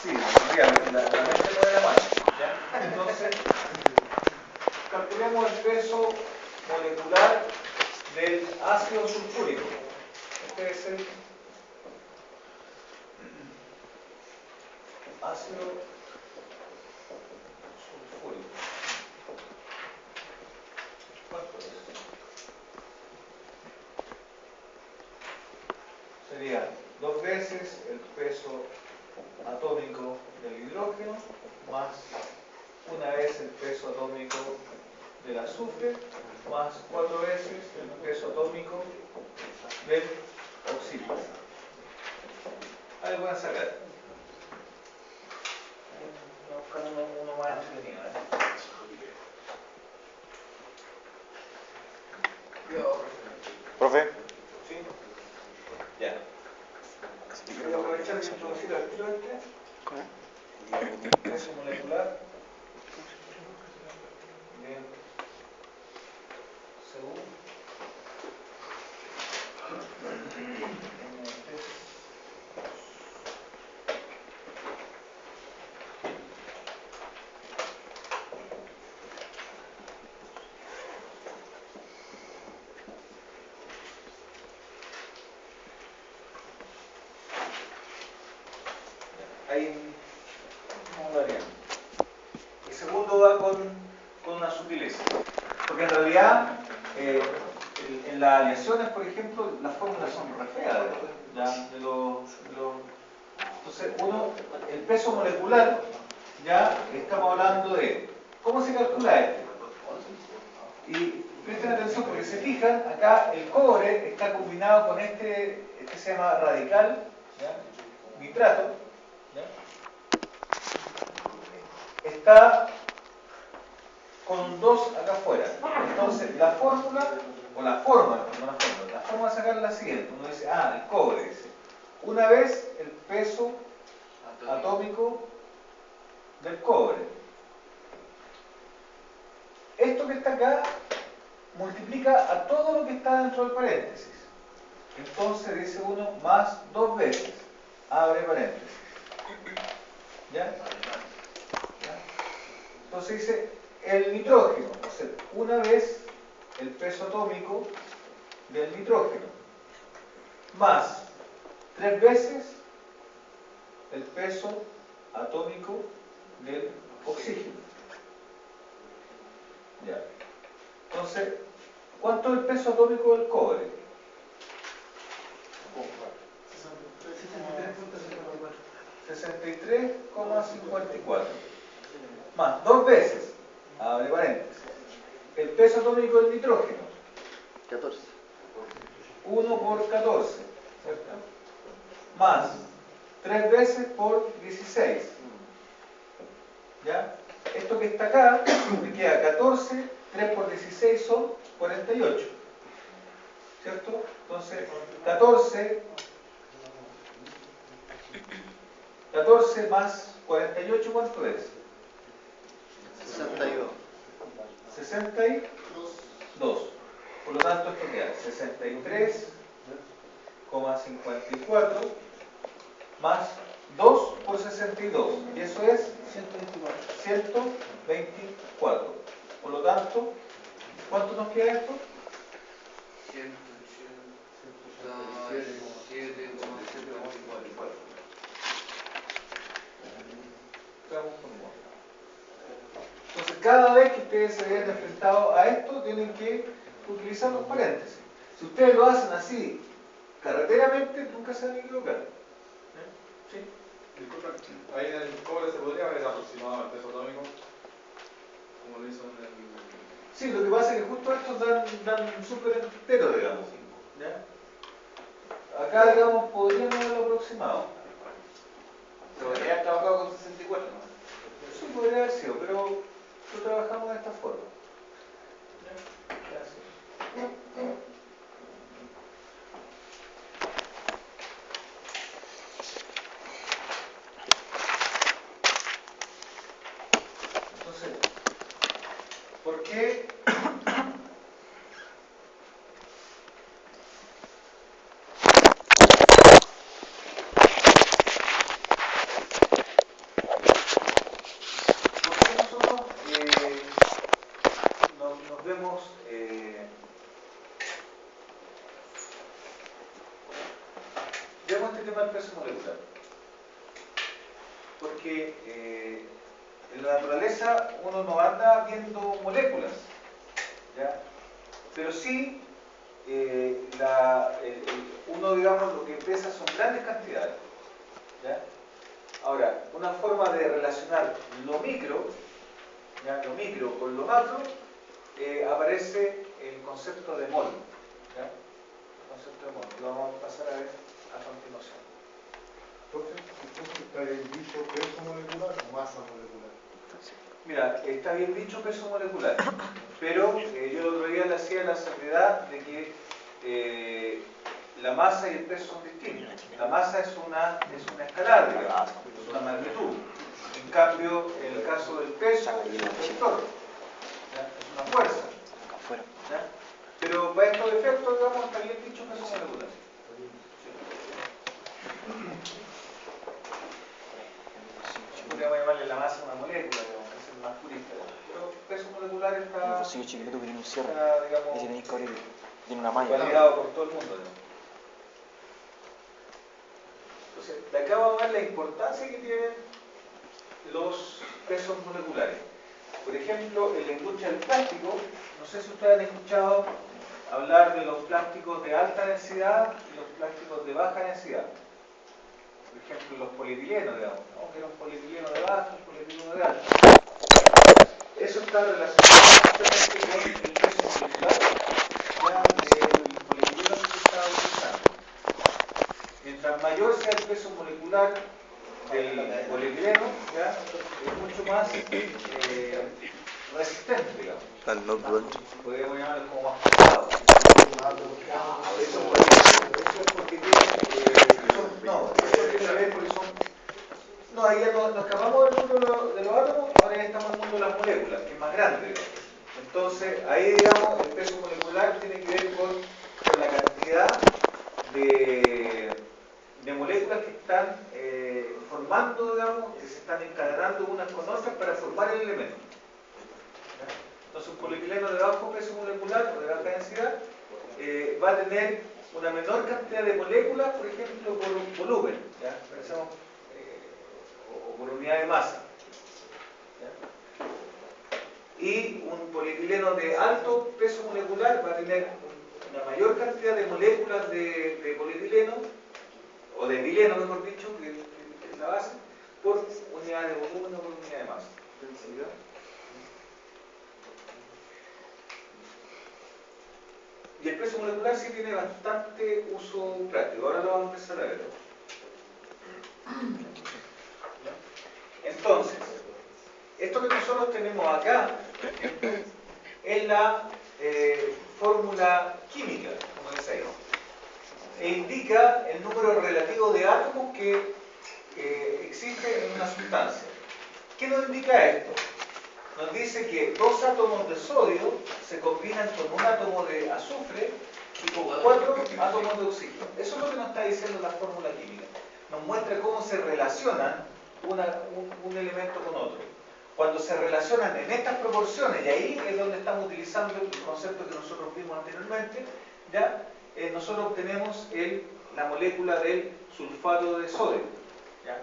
Sí, la mente no era mal, ¿ya? Entonces, calculemos el peso molecular del ácido sulfúrico. Este es el ácido sulfúrico. ¿Cuánto es? Sería 2 veces el peso atómico del hidrógeno más 1 vez el peso atómico del azufre más 4 veces el peso atómico del oxígeno. Ahí pueden sacar. Buscando uno más entretenido, Profe. ¿Sí? Ya. Voy a aprovechar y introducir al tiro peso molecular del Cu. Ahí vamos variando. El segundo va con una sutileza. Porque en realidad, en las aleaciones, por ejemplo, las fórmulas son re feas. Entonces, el peso molecular, ya estamos hablando de cómo se calcula este. Y presten atención porque se fijan, acá el cobre está combinado con este se llama radical, ¿ya? Nitrato, ¿ya? Está con un 2 acá afuera. Entonces, la fórmula, o la forma, no la fórmula, la forma de sacar la siguiente. Uno dice, el cobre, dice. 1 vez el peso atómico del cobre. Esto que está acá multiplica a todo lo que está dentro del paréntesis. Entonces dice uno más 2 veces. Abre paréntesis. ¿Ya? ¿Ya? Entonces dice el nitrógeno, o sea, 1 vez el peso atómico del nitrógeno, más 3 veces el peso atómico del oxígeno. Ya. Entonces, ¿cuánto es el peso atómico del cobre? 63,54. Más 2 veces, abre paréntesis, el peso atómico del nitrógeno. 14. 1 por 14, ¿cierto? Más 3 veces por 16. ¿Ya? Esto que está acá, me queda 14, 3 por 16 son 48. ¿Cierto? Entonces, 14 más 48, ¿cuánto es? 62. 62. Por lo tanto, esto queda 63,54 más 2 por 62. Y eso es 124. Por lo tanto, ¿cuánto nos queda esto? 187,74. Entonces, cada vez que ustedes se vean enfrentados a esto, tienen que utilizar los paréntesis. Si ustedes lo hacen así, carreteramente, nunca se van a equivocar. ¿Sí? Disculpa, ahí en el cobre se podría haber aproximado el peso atómico, como lo hizo en el... Sí, lo que pasa es que justo estos dan súper entero, digamos. ¿Ya? Acá, digamos, podríamos haberlo aproximado. Se podría haber trabajado con 64, ¿no? Sí, podría haber sido, pero lo trabajamos de esta forma. ¿Ya? Gracias. Entonces, ¿por qué? tema del peso molecular? Porque en la naturaleza uno no anda viendo moléculas, ¿ya? Pero sí uno, digamos, lo que pesa son grandes cantidades, ¿ya? Ahora, una forma de relacionar lo micro, ¿ya? Lo micro con lo macro, aparece el concepto de mol, ¿ya? El concepto de mol, lo vamos a pasar a ver a continuación. Entonces, ¿está bien dicho peso molecular o masa molecular? Mira, está bien dicho peso molecular, pero yo el otro día le hacía la salvedad de que la masa y el peso son distintos. La masa es una escalar, digamos, es una magnitud. En cambio, en el caso del peso, es un vector, ¿ya? Es una fuerza, ¿ya? Pero para estos efectos, digamos, está bien dicho peso molecular. Podríamos llamarle la masa una molécula, digamos, que es el más purista. Pero peso molecular está, digamos, tiene una malla. validado por todo el mundo, digamos. Entonces, de acá vamos a ver la importancia que tienen los pesos moleculares. Por ejemplo, en la industria del plástico, no sé si ustedes han escuchado hablar de los plásticos de alta densidad y los plásticos de baja densidad. Por ejemplo, los polietilenos, digamos, ¿no? Que era un polietileno de baja, un polietileno de alta. Eso está relacionado justamente con el peso molecular del polietileno que se está utilizando. Mientras mayor sea el peso molecular del polietileno, ¿ya? Es mucho más resistente, digamos. Podríamos llamarlo como más pesado. Eso es porque ahí ya nos escapamos del mundo de los átomos, ahora ya estamos en el mundo de las moléculas, que es más grande, digamos. Entonces, ahí, digamos, el peso molecular tiene que ver con la cantidad de moléculas que están formando, digamos, que se están encadenando unas con otras para formar el elemento. ¿Ya? Entonces, un polietileno de bajo peso molecular o de baja densidad va a tener una menor cantidad de moléculas, por ejemplo, por volumen, ¿ya? Pensemos, o por unidad de masa. ¿Ya? Y un polietileno de alto peso molecular va a tener una mayor cantidad de moléculas de polietileno, o de etileno, mejor dicho, que es la base, por unidad de volumen o por unidad de masa. ¿Ya? Y el peso molecular sí tiene bastante uso práctico. Ahora lo vamos a empezar a ver. Entonces, esto que nosotros tenemos acá es la fórmula química, como dice ahí, e indica el número relativo de átomos que existe en una sustancia. ¿Qué nos indica esto? Nos dice que 2 átomos de sodio se combinan con un átomo de azufre y con 4 átomos de oxígeno. Eso es lo que nos está diciendo la fórmula química. Nos muestra cómo se relacionan un elemento con otro. Cuando se relacionan en estas proporciones, y ahí es donde estamos utilizando el concepto que nosotros vimos anteriormente, ¿ya? Nosotros obtenemos la molécula del sulfato de sodio. ¿Ya?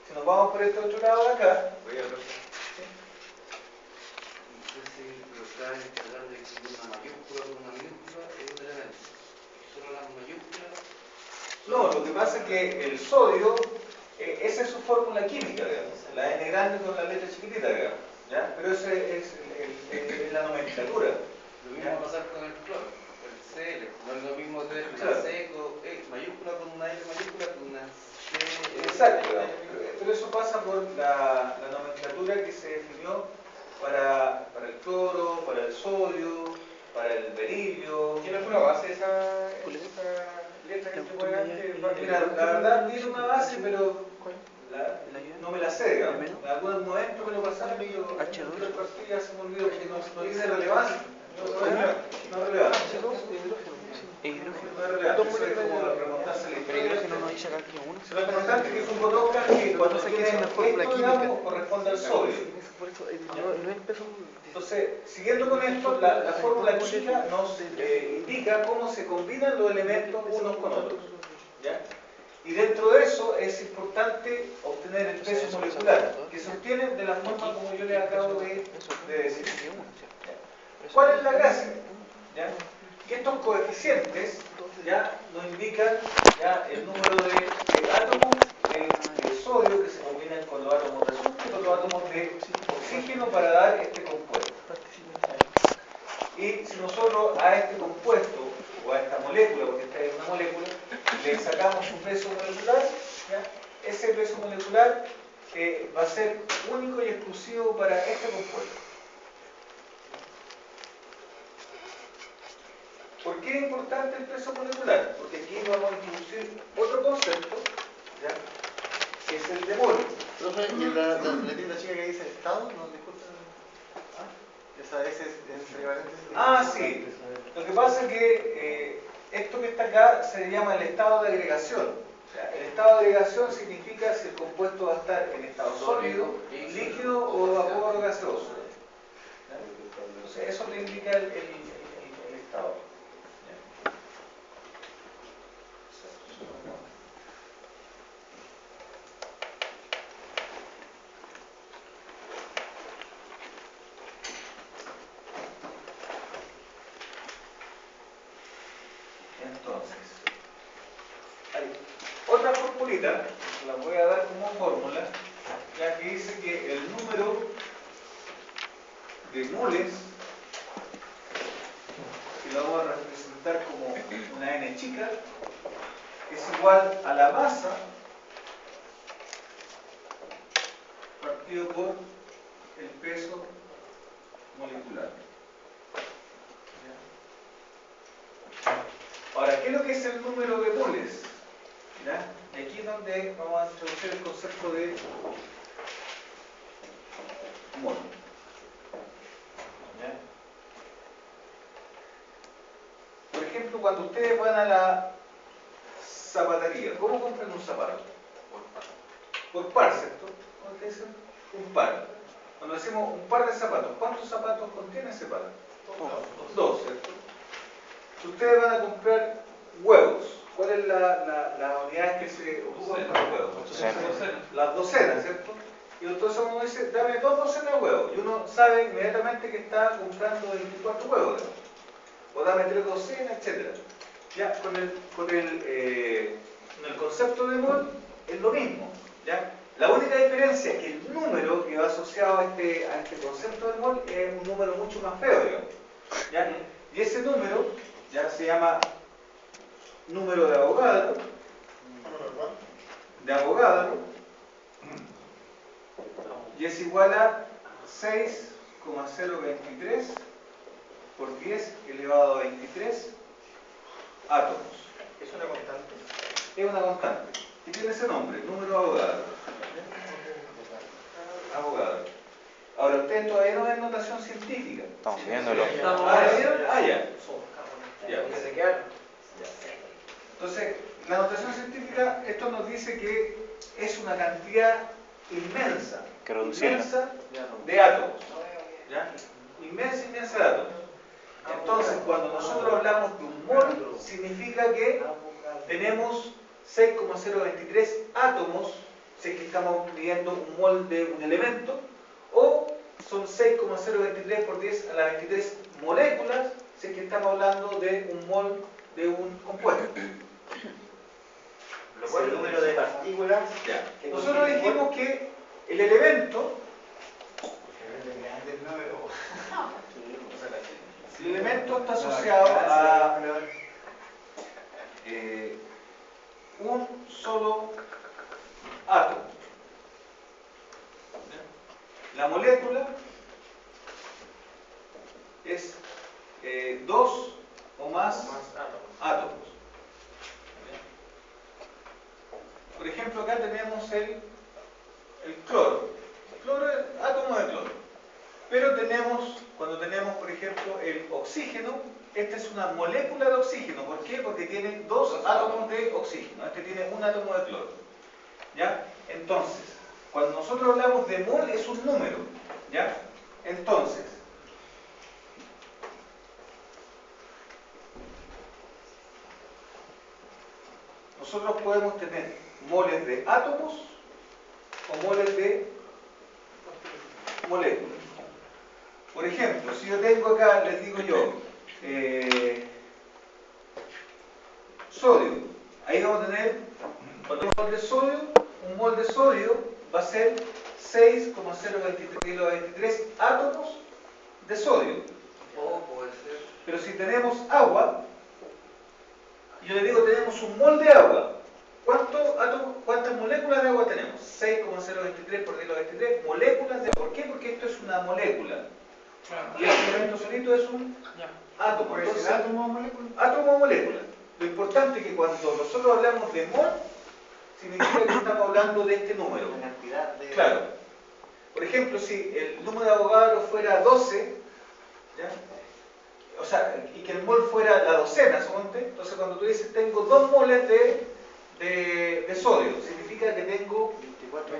Si nos vamos por este otro lado de acá, voy a ver. Lo que está encargado de que una mayúscula con una minúscula es un elemento. Solo las mayúsculas. No, lo que pasa es que el sodio, esa es su fórmula química, digamos. La N grande con la letra chiquitita, digamos. ¿Ya? Pero esa es la nomenclatura. Lo mismo va a pasar con el cloro, el Cl. No es lo mismo tener una C con mayúscula con una L mayúscula con una C. Exacto, pero eso pasa por la nomenclatura que se definió para el cloro, para el sodio, para el berilio. ¿Tiene alguna base esa letra que se puede antes? Mira, la verdad tiene una base, pero no me la sé, digamos. En algún momento me lo pasaron y yo en otras pastillas se me olvidó que no tiene relevancia. No es relevante. No es relevante, eso es como remontarse la historia. Se lo importante es que es un botón que cuando tiene esto, digamos, corresponde al sodio. Entonces, siguiendo con esto, la fórmula química nos indica cómo se combinan los elementos unos con otros. ¿Ya? Y dentro de eso es importante obtener el peso molecular, que se obtiene de la forma como yo le acabo de decir. ¿Cuál es la gracia? ¿Ya? Que estos coeficientes ya nos indican ya el número de átomos de sodio que se combinan con los átomos de azufre y con los átomos de oxígeno para dar este compuesto. Y si nosotros a este compuesto o a esta molécula, porque esta es una molécula, le sacamos un peso molecular, ¿ya? Ese peso molecular va a ser único y exclusivo para este compuesto. ¿Por qué es importante el peso molecular? Porque aquí vamos a introducir otro concepto, ¿ya? Que es el de mol. Profe, ¿y la letrita chica que dice estado? ¿No disculpa? Esa S es entre paréntesis. Ah, sí. Lo que pasa es que esto que está acá se llama el estado de agregación. O sea, el estado de agregación significa si el compuesto va a estar en estado sólido, líquido o vapor o gaseoso. ¿Ya? Entonces, eso le indica el estado. Entonces, hay otra formulita, la voy a dar como fórmula, ya que dice que el número de moles, que lo vamos a representar como una n chica, es igual a la masa partido por el peso molecular. Ahora, ¿qué es lo que es el número de moles? ¿Ya? Y aquí es donde vamos a introducir el concepto de mol. ¿Ya? Por ejemplo, cuando ustedes van a la zapatería, ¿cómo compran un zapato? Por par, ¿cierto? ¿Cómo te dicen? Un par. Cuando decimos un par de zapatos, ¿cuántos zapatos contiene ese par? Dos, ¿cierto? Si ustedes van a comprar huevos, ¿cuál es la unidad que se ocupan para huevos? Las docenas, ¿cierto? Y entonces uno dice, dame 2 docenas de huevos. Y uno sabe inmediatamente que está comprando 24 huevos, ¿no? O dame 3 docenas, etc. Ya, con el concepto de mol es lo mismo. ¿Ya? La única diferencia es que el número que va asociado a este concepto de mol es un número mucho más feo, digamos. ¿Ya? Y ese número ya se llama número de Avogadro. De Avogadro. Y es igual a 6,023 por 10 elevado a 23 átomos. ¿Es una constante? Es una constante. Y tiene ese nombre, número de Avogadro. Avogadro. Ahora, ustedes todavía no ven notación científica. Estamos viéndolo. Ya. Entonces, la notación científica, esto nos dice que es una cantidad inmensa. Que reducirla. Inmensa de átomos. ¿Ya? Inmensa de átomos. Entonces, cuando nosotros hablamos de un mol, significa que tenemos 6,023 átomos, si es que estamos midiendo un mol de un elemento, o son 6,023 por 10 a la 23 moléculas, si es que estamos hablando de un mol de un compuesto. El número de partículas. Ya. Nosotros dijimos que el elemento, está asociado a un solo átomo. La molécula es 2 o más átomos. Por ejemplo, acá tenemos el cloro. El cloro es átomo de cloro. Pero cuando tenemos, por ejemplo, el oxígeno, esta es una molécula de oxígeno. ¿Por qué? Porque tiene 2 átomos de oxígeno. Este tiene un átomo de cloro. ¿Ya? Entonces, cuando nosotros hablamos de mol, es un número. ¿Ya? Entonces, nosotros podemos tener moles de átomos o moles de moléculas. Por ejemplo, si yo tengo acá, les digo yo, sodio, ahí vamos a tener, cuando un mol de sodio va a ser 6,023 átomos de sodio. O puede ser. Pero si tenemos agua, yo le digo tenemos un mol de agua, ¿cuántas moléculas de agua tenemos? 6,023 por 10 a la 23 moléculas de agua. ¿Por qué? Porque esto es una molécula. Y el elemento solito es un átomo. Entonces, ¿Átomo o molécula? átomo o molécula. Lo importante es que cuando nosotros hablamos de mol, significa que estamos hablando de este número. La cantidad de... Claro. Por ejemplo, si el número de Avogadro fuera 12, ¿ya? O sea, y que el mol fuera la docena, suponte, entonces cuando tú dices tengo 2 moles de sodio, significa que tengo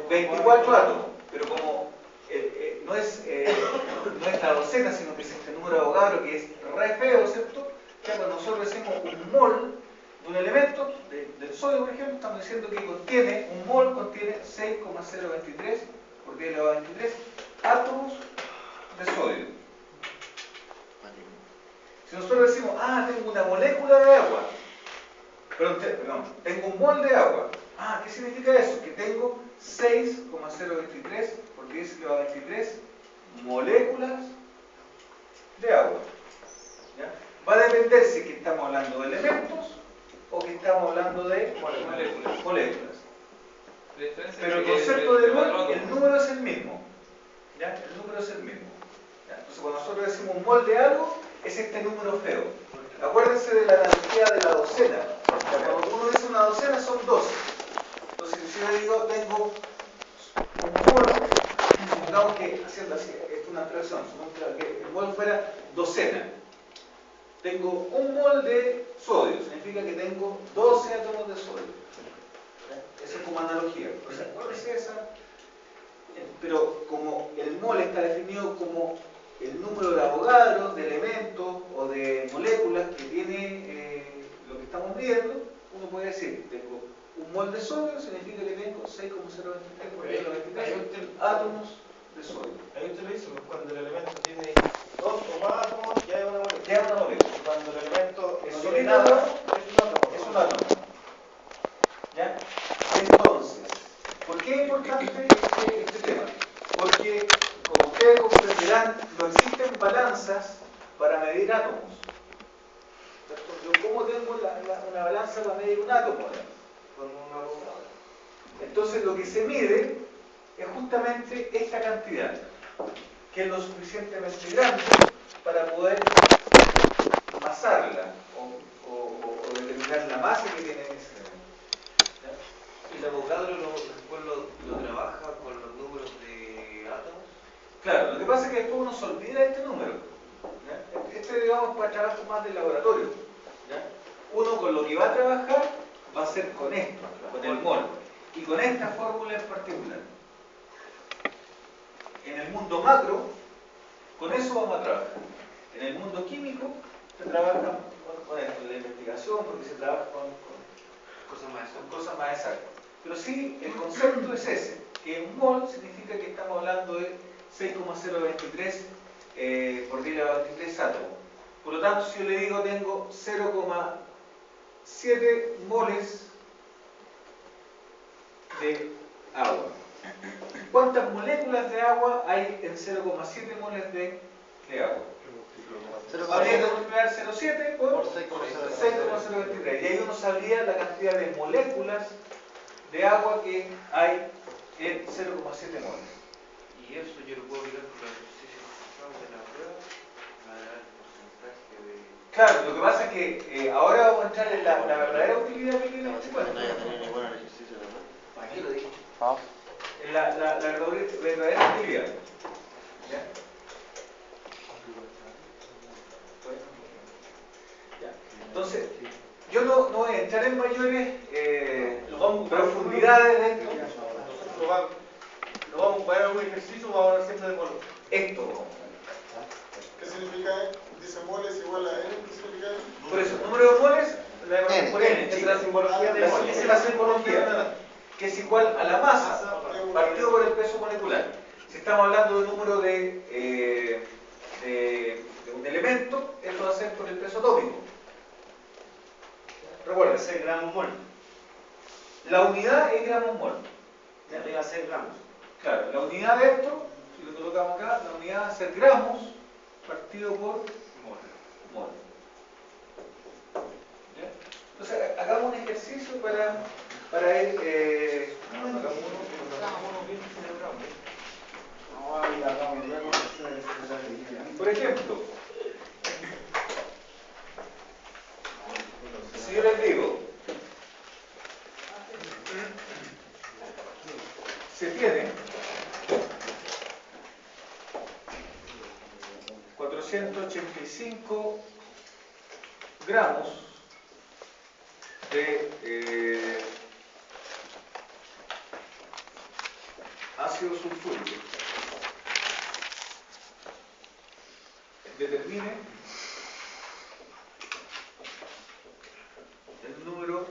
24 átomos, pero como no es la docena, sino que es este número de Avogadro que es re feo, ¿cierto? Ya cuando nosotros decimos un mol de un elemento, del sodio por ejemplo, estamos diciendo que contiene, un mol contiene 6,023 por 10 a la 23 átomos de sodio. Si nosotros decimos, tengo una molécula de agua, perdón, tengo un mol de agua, ¿qué significa eso? Que tengo 6,023 por 10 a la 23 moléculas de agua. ¿Ya? Va a depender si que estamos hablando de elementos o que estamos hablando de moléculas. Pero el concepto de mol, el número es el mismo. ¿Ya? El número es el mismo. ¿Ya? Entonces cuando nosotros decimos un mol de algo, es este número feo. Acuérdense de la analogía de la docena. Cuando uno dice una docena son 12. Entonces si yo digo tengo un mol, supongamos que, haciendo así, esto es una abstracción, supongamos que el mol fuera docena. Tengo un mol de sodio, significa que tengo 12 átomos de sodio. Eso es como analogía. O sea, acuérdense esa. Pero como el mol está definido como el número de Avogadro, de elementos o de moléculas que tiene lo que estamos viendo, uno puede decir, tengo un mol de sodio, significa que tengo 6,023 por 10 a la 23 átomos de sodio. Ahí usted lo dice, cuando el elemento tiene 2 o más átomos, ya es una molécula. Ya es una molécula. Cuando el elemento Es no solito, tiene nada, es un átomo. es un átomo. ¿Ya? Entonces, ¿por qué es importante este tema? Porque, como ustedes comprenderán, no existen balanzas para medir átomos. Yo, ¿cómo tengo una balanza para medir un átomo? Con una Avogadro. Entonces, lo que se mide es justamente esta cantidad, que es lo suficientemente grande para poder masarla o determinar la masa que tiene ese elemento. ¿El Avogadro después lo trabaja con los números de átomos? Claro, lo que pasa es que después uno se olvida de este número. ¿Ya? Este, digamos, para trabajo más de laboratorio. ¿Ya? Uno con lo que va a trabajar va a ser con esto, con el mol, y con esta fórmula en particular. En el mundo macro, con eso vamos a trabajar. En el mundo químico, se trabaja con esto, en la investigación, porque se trabaja con cosas más exactas. Pero sí, el concepto es ese, que un mol significa que estamos hablando de 6,023 por 10 a la 23 átomos. Por lo tanto, si yo le digo tengo 0,7 moles de agua. ¿Cuántas moléculas de agua hay en 0,7 moles de agua? Habría que multiplicar 0,7 por 6,023. Y ahí uno sabría la cantidad de moléculas de agua que hay en 0,7 moles. Y eso yo lo puedo mirar por los ejercicios de la prueba, me dará el porcentaje de... Claro, lo que pasa es que ahora vamos a entrar en la verdadera utilidad que tiene este No cuento. vaya a tener ningún ejercicio, ¿verdad? ¿Para qué lo dije? En la verdadera utilidad. ¿Ya? Ya. Entonces, yo no voy a entrar en mayores profundidades de esto. Lo vamos a ocupar en algún ejercicio o vamos a hablar siempre de moles. Esto. ¿Qué significa? Dice moles igual a N, ¿qué significa? Por eso, número de moles la evaluación por N, Esa es chica. la simbología de Esa mol. es la simbología, que es igual a la masa partido por el peso molecular. Si estamos hablando de número de un elemento, eso va a ser por el peso atómico. Recuerden, Puede ser gramos mol. la unidad es gramos mol. De arriba a ser gramos. Claro, la unidad de esto, si lo colocamos acá, la unidad va a ser gramos partido por mol. ¿Ya? Entonces, hagamos un ejercicio para ir... por ejemplo, si yo les digo, se tiene 485 gramos de ácido sulfúrico. Determine el número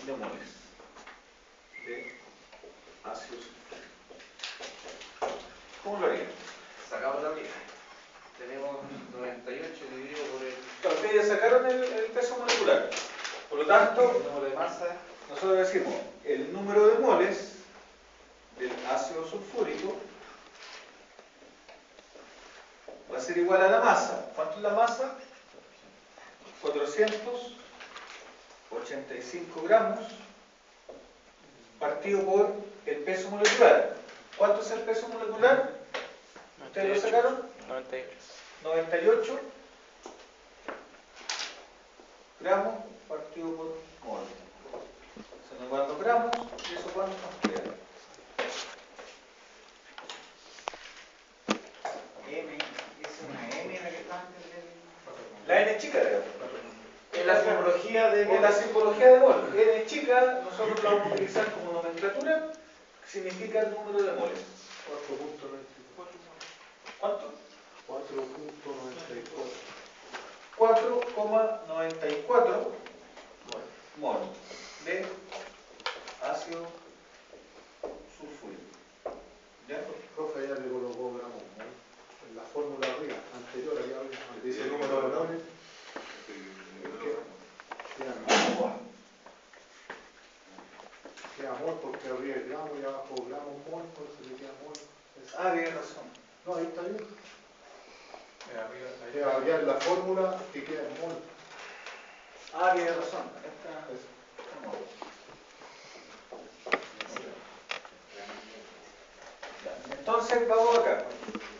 de moles de ácido sulfúrico. ¿Cómo lo haría? Sacamos la briga. Tenemos 98 dividido por el Ustedes ya sacaron el peso molecular. Por lo tanto, número de masa. nosotros decimos el número de moles del ácido sulfúrico va a ser igual a la masa. ¿Cuánto es la masa? 485 gramos partido por el peso molecular. ¿Cuánto es el peso molecular? ¿Ustedes lo sacaron? 98. 98 gramos partido por mol. Se nos van los gramos y eso cuánto nos queda. M, es una M la que está antes del... La N chica, digamos. En la simbología de En la simbología de mol, N chica, nosotros la vamos a utilizar como nomenclatura, que significa el número de moles. 4.94. ¿Cuánto? 4.94. 4,94 mol de ácido sulfúrico. ¿Ya? Profe, ya le colocó gramos, ¿no? En la fórmula arriba, anterior, allá dice el número de moles. Queda mol porque arriba es gramo y abajo gramos mol, por eso le queda mol. Ah, tienes razón. No, ahí está bien. Arriba, Queda allá en la fórmula que queda en mol. Ah, tienes razón. Esta mol. Ya, entonces, vamos acá.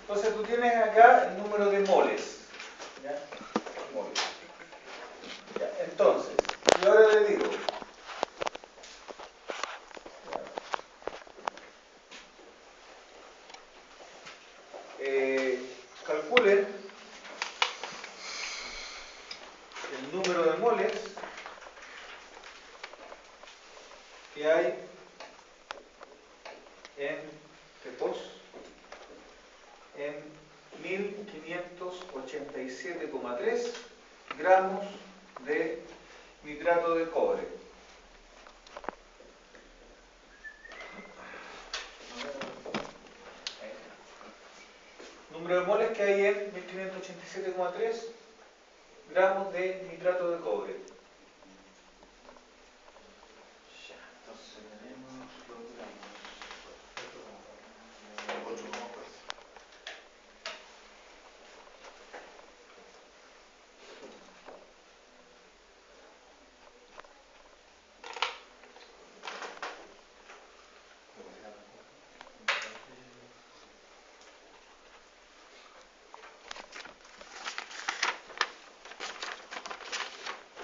Entonces, tú tienes acá el número de moles. ¿Ya? Moles. Ya, entonces, y ahora le digo. Calculen el número de moles que hay en T2 en 1587,3 gramos de nitrato de cobre. Número de moles que hay en 1587,3 gramos de nitrato de cobre. Ya, entonces tenemos los gramos. 8,4.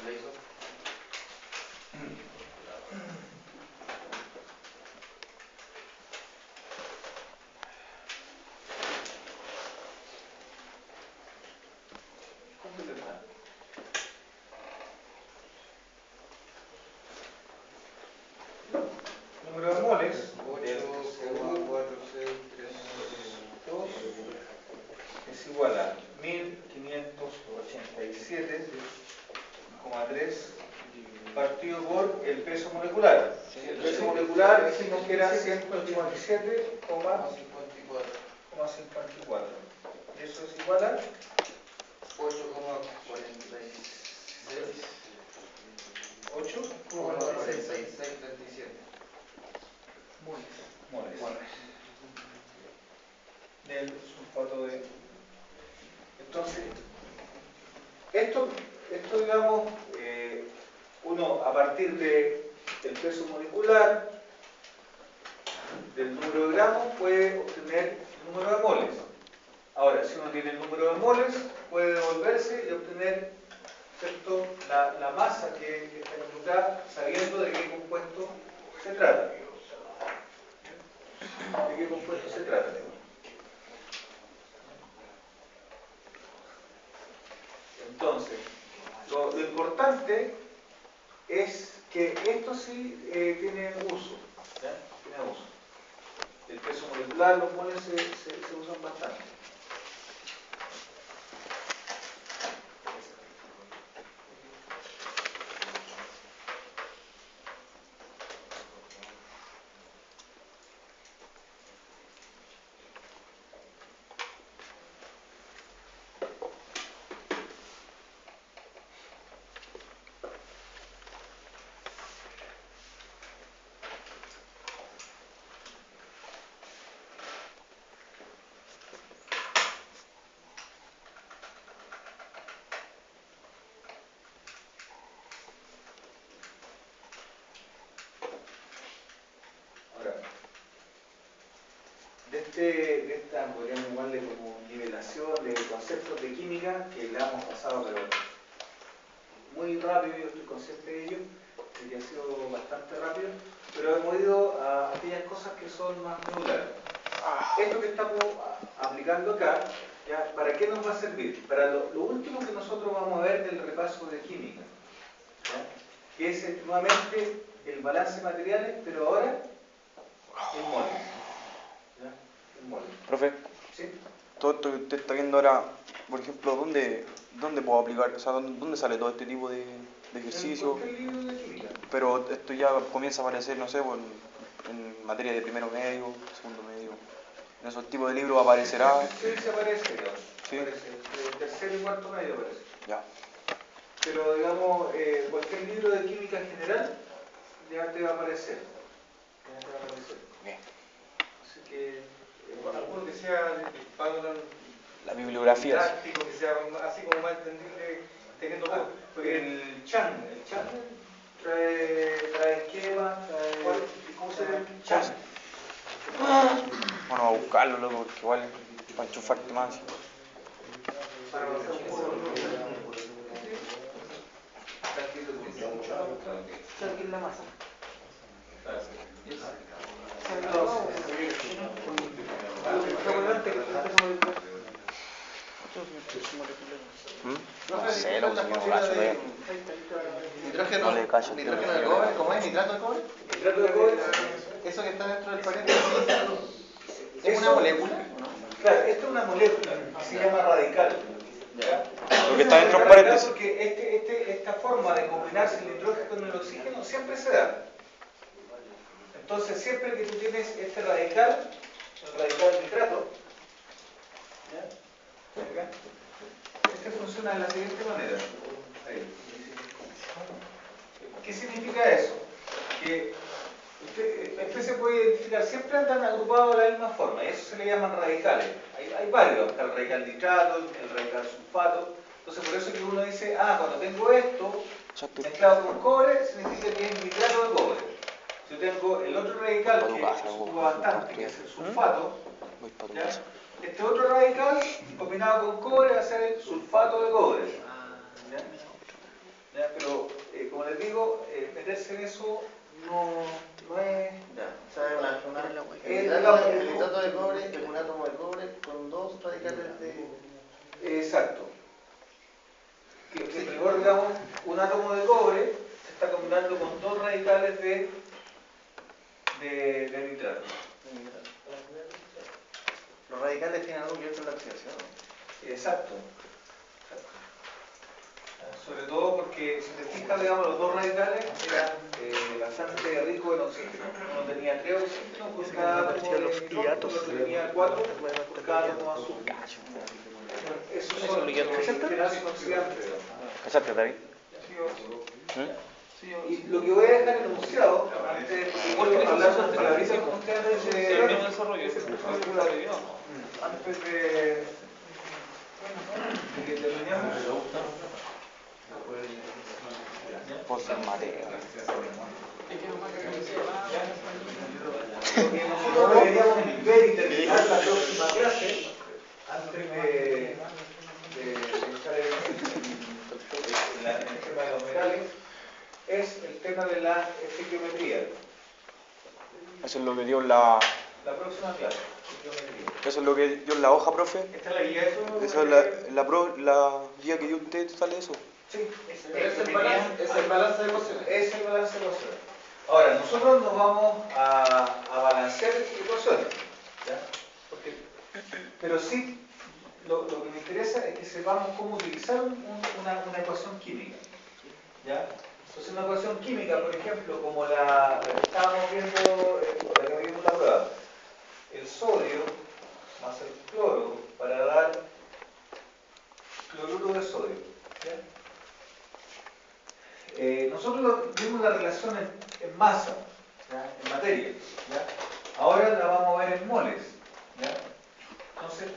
¿La hizo? El peso molecular dijimos que era 157,54. Y eso es igual a 8,46. 8,46 moles del sulfato de. Entonces, esto digamos, uno a partir del peso molecular, del número de gramos, puede obtener el número de moles. Ahora, si uno tiene el número de moles, puede devolverse y obtener, ¿cierto?, la masa que está involucrada, sabiendo de qué compuesto se trata. ¿De qué compuesto se trata? Entonces, lo importante es que esto sí tiene uso. ¿Ya? Tiene uso. El peso molecular, los moles se usan bastante. De esta, podríamos llamarle como nivelación de conceptos de química, que la hemos pasado pero muy rápido, yo estoy consciente de ello, de que ha sido bastante rápido, pero hemos ido a aquellas cosas que son más medulares. Esto que estamos aplicando acá, ¿ya? ¿Para qué nos va a servir? Para lo último que nosotros vamos a ver del repaso de química, ¿ya? Que es nuevamente el balance de materiales, pero ahora en moles. Profe, ¿Sí? todo esto que usted está viendo ahora, por ejemplo, ¿dónde puedo aplicar? O sea, ¿dónde sale todo este tipo de ejercicio? En cualquier libro de química. Pero esto ya comienza a aparecer, no sé, en materia de primero medio, segundo medio. En esos tipos de libros aparecerá. Sí, se aparece, digamos. ¿Sí? Aparece. Tercero y cuarto medio aparece. Ya. Pero, digamos, cualquier libro de química en general ya te va a aparecer. Ya te va a aparecer. Bien. Así que. Alguno que sea La bibliografía. didáctico, que sea así como más entendible, teniendo poco. El Chan trae esquemas, ¿cómo se llama? Chan. Bueno, a buscarlo, loco, porque igual para enchufarte más. Para avanzar un poco. ¿Qué es la masa? No sé, loco, si yo no cacho todavía. Nitrógeno, No le cacho. nitrógeno de cobre, ¿cómo es? ¿Nitrato de cobre? Nitrato de cobre. Eso que está dentro del paréntesis, ¿es una molécula? Claro, esto es una molécula que se llama radical. ¿Ya? Lo que está dentro del paréntesis. Porque esta forma de combinarse el nitrógeno con el oxígeno siempre se da. Entonces, siempre que tú tienes este radical, el radical nitrato, ¿ya? Acá, este funciona de la siguiente manera. Ahí. ¿Qué significa eso? Que usted se puede identificar, siempre andan agrupados de la misma forma, y eso se le llaman radicales. Hay varios, está el radical nitrato, el radical sulfato. Entonces, por eso que uno dice, cuando tengo esto mezclado con cobre, significa que es nitrato de cobre. Si yo tengo el otro radical que se ocupa bastante, que es el sulfato, ¿ya? Este otro radical combinado con cobre va a ser el sulfato de cobre. ¿Ya? Pero, como les digo, meterse en eso no es. O sea, el nitrato de cobre es un átomo de cobre con dos radicales de. Exacto. Que mejor, digamos, un átomo de cobre se está combinando con dos radicales de nitrato. Los radicales tienen algo que ver con la oxidación, ¿no? Exacto. sobre todo porque si te fijas, digamos, los dos radicales eran bastante ricos en oxígeno. Uno tenía 3 oxígenos por cada átomo de nitrógeno, otro tenía 4 por cada átomo de azufre. Esos son los que hacen oxidantes, digamos. ¿Cachaste, David? Y lo que voy a dejar enunciado, antes de hablar de palabritas con ustedes, antes de que terminemos. Pues Mateo. Lo que nosotros deberíamos ver y terminar la próxima clase, antes de entrar en el tema de los metales, es el tema de la estequiometría. Eso es lo que dio en la... La próxima clase, estequiometría. Eso es lo que dio en la hoja, profe. ¿Esta es la guía? Esa es la guía que dio usted, ¿sale eso? Sí, Es el balance de ecuaciones. es el balance de ecuaciones. Ahora, nosotros nos vamos a balancear ecuaciones, ¿ya? Pero sí, lo que me interesa es que sepamos cómo utilizar una ecuación química, ¿ya? Entonces, una ecuación química, por ejemplo, como la que estábamos viendo, la que vimos en la prueba, el sodio más el cloro para dar cloruro de sodio, ¿ya? Nosotros vimos la relación en masa, ¿ya? En materia, ¿ya? Ahora la vamos a ver en moles, ¿ya? Entonces,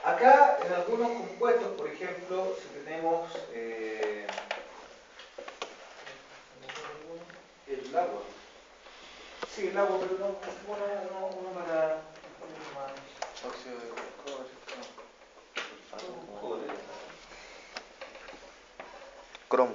acá en algunos compuestos, por ejemplo, si tenemos el agua, sí, el agua, pero no, uno para Óxido de cobre. cobre. Cromo.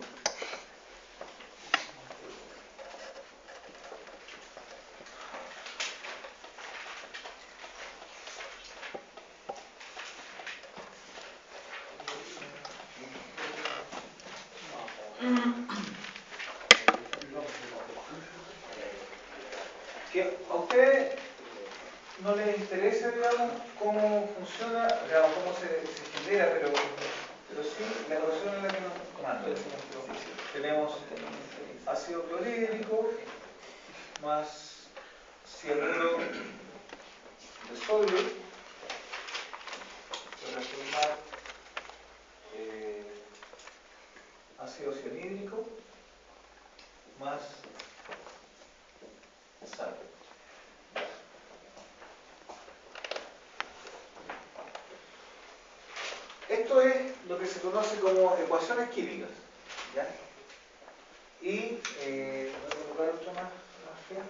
Que a ustedes no les interesa, digamos, cómo funciona, digamos, cómo se genera, pero sí la ecuación es la que nos manda. Tenemos ácido clorhídrico más cianuro de sodio se transforma ácido cianhídrico más sal. Esto es lo que se conoce como ecuaciones químicas, ¿ya? Y voy a colocar otra más fea.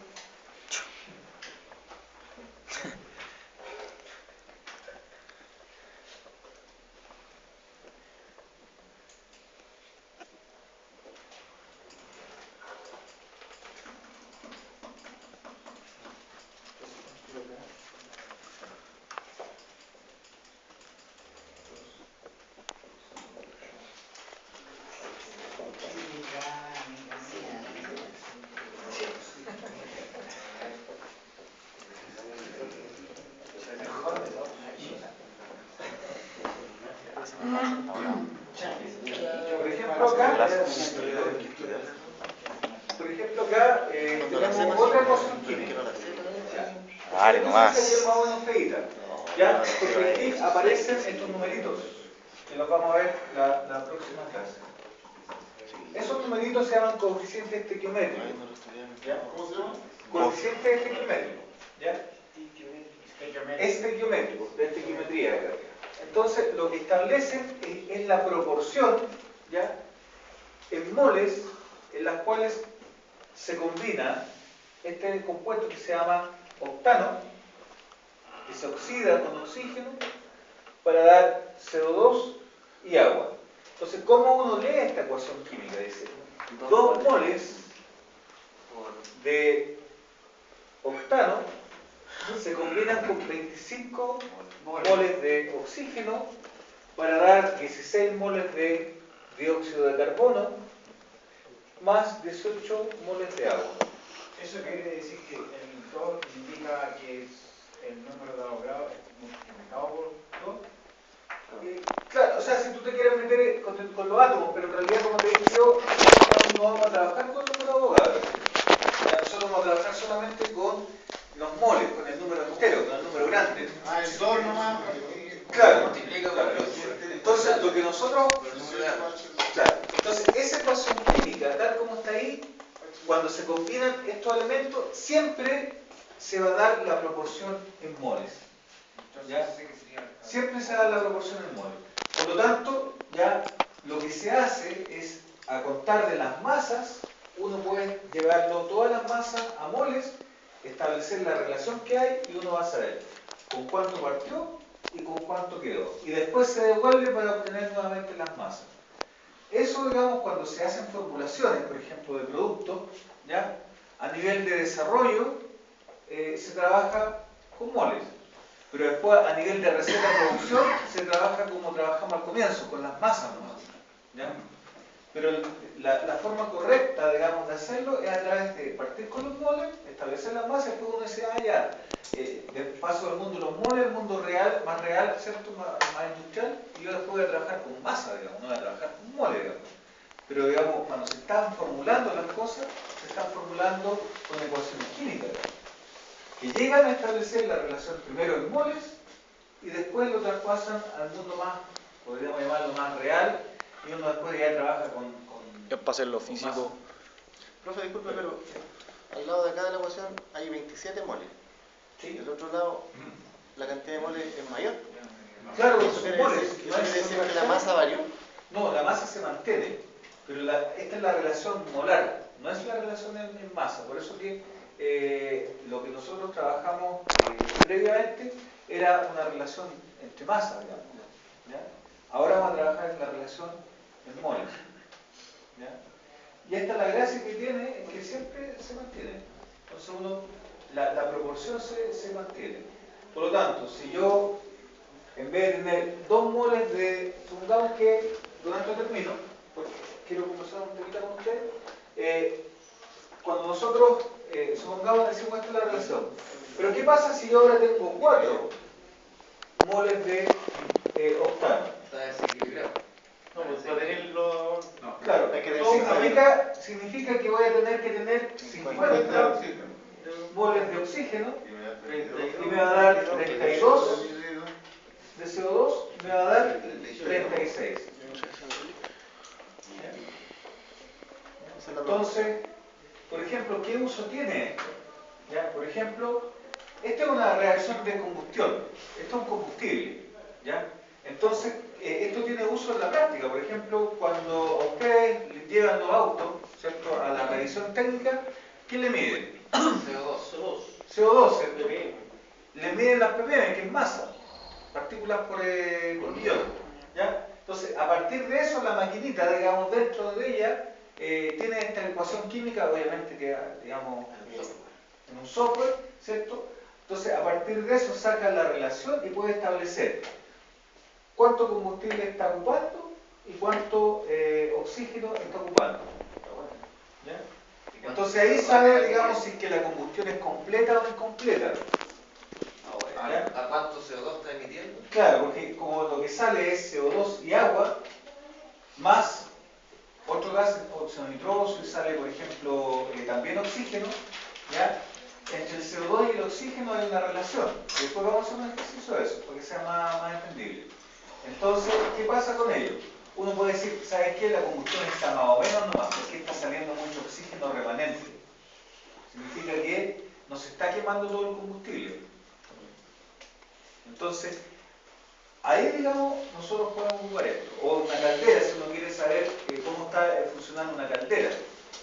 Por ejemplo acá tenemos otra ecuación química. Dale nomás. Más o menos feita, ¿ya? Porque aquí aparecen estos numeritos que los vamos a ver la próxima clase. Esos numeritos se llaman coeficientes estequiométricos. ¿Ya? ¿Cómo se llama? Coeficiente estequiométrico. ¿Ya? Estequiométrico, de estequiometría. Entonces, lo que establecen es la proporción, ¿ya? En moles en las cuales se combina este compuesto que se llama octano, que se oxida con oxígeno para dar CO2 y agua. Entonces, ¿cómo uno lee esta ecuación química? Dice 2 moles de octano se combinan con 25 moles de oxígeno para dar 16 moles de dióxido de carbono más 18 moles de agua. Eso quiere decir que el 2 indica que es el número de Avogadro multiplicado por 2. Claro, o sea, si tú te quieres meter con los átomos, pero en realidad, como te dije yo, no vamos a trabajar con el número de Avogadro. Ya, nosotros vamos a trabajar solamente con los moles, con el número entero, con el número grande. Ah, el sol nomás. Claro, Multiplica claro. por los Entonces, lo que nosotros... velocidad. Claro, entonces esa ecuación química, tal como está ahí, cuando se combinan estos elementos, siempre se va a dar la proporción en moles. ¿Ya? Siempre se da la proporción en moles. Por lo tanto, ya lo que se hace es, a contar de las masas, uno puede llevarlo todas las masas a moles, establecer la relación que hay y uno va a saber con cuánto partió y con cuánto quedó. Y después se devuelve para obtener nuevamente las masas. Eso, digamos, cuando se hacen formulaciones, por ejemplo, de productos, ¿ya? A nivel de desarrollo, se trabaja con moles. Pero después, a nivel de receta de producción, se trabaja como trabajamos al comienzo, con las masas nomás, ¿ya? Pero la forma correcta, digamos, de hacerlo es a través de partir con los moles, establecer las masas, y después uno dice, ah, ya, del paso del mundo de los moles, el mundo real, ¿cierto? Más industrial, y yo después voy a trabajar con masa, digamos, no voy a trabajar con moles, digamos. Pero, digamos, cuando se están formulando las cosas, se están formulando con ecuaciones químicas, que llegan a establecer la relación primero en moles, y después lo traspasan al mundo más, podríamos llamarlo más real, y uno después ya trabaja con Es para hacerlo con físico. masa. Profe, disculpe, pero al lado de acá de la ecuación hay 27 moles. Sí. Y del otro lado, la cantidad de moles es mayor. Claro, ¿Eso son quiere moles. decir, que la masa varió? No, la masa se mantiene, pero esta es la relación molar, no es la relación en masa. Por eso que lo que nosotros trabajamos previamente era una relación entre masa, digamos, ¿ya? Ahora vamos a trabajar en la relación en moles, ¿ya? Y esta es la gracia que tiene, es que siempre se mantiene. Entonces la proporción se mantiene. Por lo tanto, si yo, en vez de tener 2 moles de, supongamos que durante termino, porque quiero conversar un poquito con ustedes, cuando nosotros, supongamos, decimos esta es la relación. Pero ¿qué pasa si yo ahora tengo 4 moles de octano? Está desequilibrado. No, pues va a tenerlo. No, Claro, hay que significa que voy a tener que tener 50 moles de oxígeno y me va a dar 32 de CO2 y me va a dar 36. Entonces, por ejemplo, ¿qué uso tiene esto? ¿Ya? Por ejemplo, esta es una reacción de combustión, esto es un combustible, ¿ya? Entonces, esto tiene uso en la práctica. Por ejemplo, cuando a ustedes les llevan los autos, ¿cierto?, a la revisión técnica, ¿qué le miden? CO2. CO2, le miden las ppm, que es masa, partículas por millón, ¿ya? Entonces, a partir de eso, la maquinita, digamos, dentro de ella, tiene esta ecuación química, obviamente que, digamos, en un software, ¿cierto? Entonces, a partir de eso saca la relación y puede establecer cuánto combustible está ocupando y cuánto oxígeno está ocupando. ¿Ya? Entonces ahí sabe, digamos, si es que la combustión es completa o incompleta. ¿A cuánto CO2 está emitiendo? Claro, porque como lo que sale es CO2 y agua, más otro gas, óxido nitroso, y sale, por ejemplo, también oxígeno, ¿ya? Entre el CO2 y el oxígeno hay una relación. Y después vamos a hacer un ejercicio de eso, para que sea más entendible. Entonces, ¿qué pasa con ello? Uno puede decir, ¿sabes qué? La combustión está más o menos nomás, porque está saliendo mucho oxígeno remanente. Significa que no se está quemando todo el combustible. Entonces, ahí, digamos, nosotros podemos ocupar esto. O una caldera, si uno quiere saber cómo está funcionando una caldera.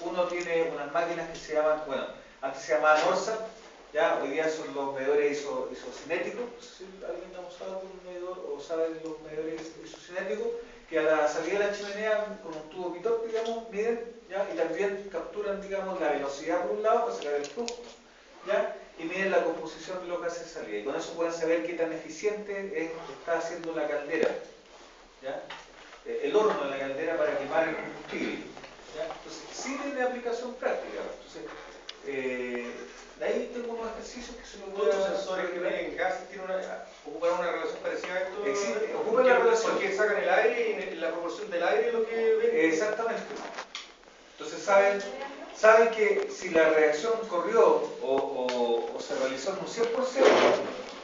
Uno tiene unas máquinas que se llaman, bueno, antes se llamaban ORSAT, ya, hoy día son los medidores isocinéticos. No sé si alguien ha usado un medidor o sabe de los medidores isocinéticos, que a la salida de la chimenea, con un tubo pitot, digamos, miden, ¿ya? Y también capturan, digamos, la velocidad por un lado para sacar el flujo, ¿ya? Y miden la composición de los gases de salida. Y con eso pueden saber qué tan eficiente está haciendo la caldera, ¿ya? El horno de la caldera para quemar el combustible, ¿ya? Entonces, sí tiene aplicación práctica. Entonces, de ahí tengo unos ejercicios ejercicio que se lo voy Todos los a... sensores que miden gases ocupan una relación parecida a esto. Existe, ocupan la relación. Porque sacan el aire y la proporción del aire es lo que ven. Exactamente. Entonces saben que si la reacción corrió o se realizó en un 100%,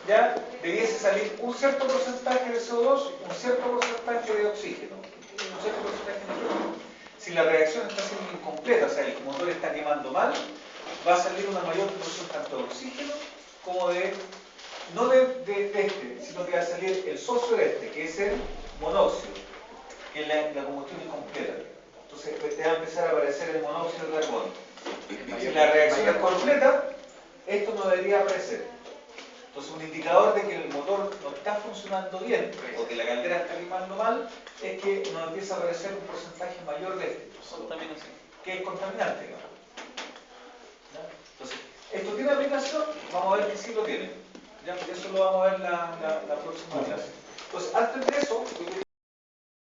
ya debiese salir un cierto porcentaje de CO2, un cierto porcentaje de oxígeno, un cierto porcentaje de nitrógeno. Si la reacción está siendo incompleta, o sea, el motor está quemando mal, va a salir una mayor proporción tanto de oxígeno como de, no de este, sino que va a salir el socio de este, que es el monóxido, que es la combustión incompleta. Entonces te va a empezar a aparecer el monóxido de carbono. Si la reacción es completa, esto no debería aparecer. Entonces un indicador de que el motor no está funcionando bien o que la caldera está quemando mal es que nos empieza a aparecer un porcentaje mayor de este, que es contaminante, digamos. ¿Ya? Entonces, ¿esto tiene aplicación? Vamos a ver que sí lo tiene. ¿Ya? Eso lo vamos a ver la próxima clase.